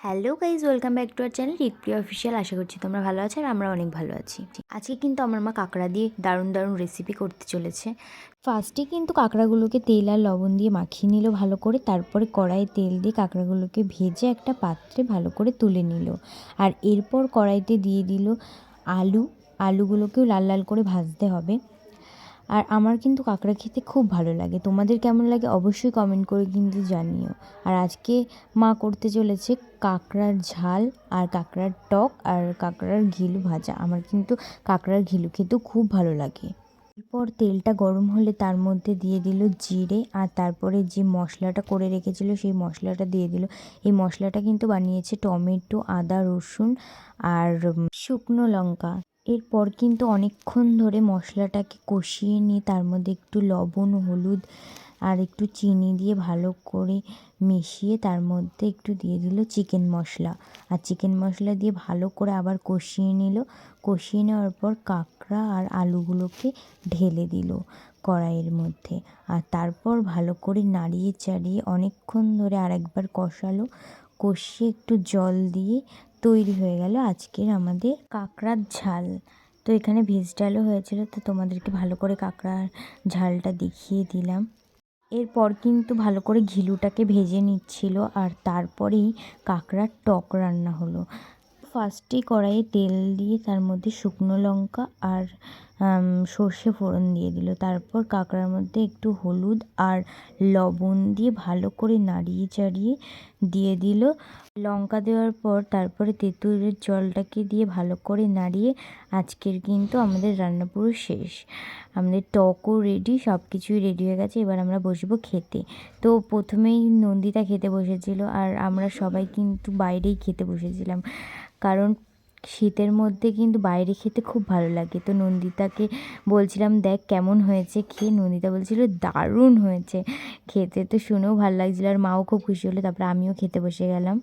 Hello guys, welcome back to our channel রিপ্লি official. আশা করছি তোমরা ভালো আছো আর আমরা অনেক ভালো আছি। আজকে কিন্তু আমার মা কাঁকড়া দিয়ে দারুণ দারুণ রেসিপি করতে চলেছে। ফার্স্টে কিন্তু কাঁকড়াগুলোকে তেল আর লবণ দিয়ে মাখিয়ে নিল ভালো করে, তারপরে কড়াইয়ে তেল দিয়ে কাঁকড়াগুলোকে ভেজে একটা পাত্রে ভালো করে তুলে নিল। আর এরপর কড়াইতে দিয়ে দিল আলুগুলোকেও লাল লাল করে ভাজতে হবে। আর আমার কিন্তু কাঁকড়া খেতে খুব ভালো লাগে, তোমাদের কেমন লাগে অবশ্যই কমেন্ট করে কিন্তু জানিও। আর আজকে মা করতে চলেছে কাঁকড়ার ঝাল আর কাঁকড়ার টক আর কাঁকড়ার ঘিলু ভাজা। আমার কিন্তু কাঁকড়ার ঘিলু খেতেও খুব ভালো লাগে। এরপর তেলটা গরম হলে তার মধ্যে দিয়ে দিল জিরে, আর তারপরে যে মশলাটা করে রেখেছিল সেই মশলাটা দিয়ে দিল। এই মশলাটা কিন্তু বানিয়েছে টমেটো, আদা, রসুন আর শুকনো লঙ্কা। এরপর কিন্তু অনেকক্ষণ ধরে মশলাটাকে কষিয়ে নিয়ে তার মধ্যে একটু লবণ, হলুদ আর একটু চিনি দিয়ে ভালো করে মিশিয়ে তার মধ্যে একটু দিয়ে দিল চিকেন মশলা। আর চিকেন মশলা দিয়ে ভালো করে আবার কষিয়ে নিল। কষিয়ে নেওয়ার পর কাঁকড়া আর আলুগুলোকে ঢেলে দিল কড়াইয়ের মধ্যে। আর তারপর ভালো করে নাড়িয়ে চাড়িয়ে অনেকক্ষণ ধরে আরেকবার কষালো। কষিয়ে একটু জল দিয়ে তৈরি হয়ে গেল আজকের আমাদের কাঁকড়ার ঝাল। তো এখানে ভেজ ডালও হয়েছিল, তো তোমাদেরকে ভালো করে কাঁকড়ার ঝালটা দেখিয়ে দিলাম। এরপর কিন্তু ভালো করে ঘিলুটাকে ভেজে নিচ্ছিল, আর তারপরেই কাঁকড়ার টক রান্না হলো। ফার্স্টে কড়াইয়ে তেল দিয়ে তার মধ্যে শুকনো লঙ্কা আর সর্ষে ফোড়ন দিয়ে দিল। তারপর কাঁকড়ার মধ্যে একটু হলুদ আর লবণ দিয়ে ভালো করে নাড়িয়ে চাড়িয়ে দিয়ে দিল লঙ্কা। দেওয়ার পর তারপরে তেঁতুলের জলটাকে দিয়ে ভালো করে নাড়িয়ে আজকের কিন্তু আমাদের রান্না পুরো শেষ। আমাদের টকও রেডি, সব কিছুই রেডি হয়ে গেছে। এবার আমরা বসবো খেতে। তো প্রথমেই নন্দিতা খেতে বসেছিল, আর আমরা সবাই কিন্তু বাইরেই খেতে বসেছিলাম, কারণ শীতের মধ্যে কিন্তু বাইরে খেতে খুব ভালো লাগে। তো নন্দিতাকে বলছিলাম দেখ কেমন হয়েছে খেয়ে। নন্দিতা বলছিল দারুণ হয়েছে খেতে। তো শুনেও ভালো লাগছিলো, আর মাও খুব খুশি হলো। তারপরে আমিও খেতে বসে গেলাম।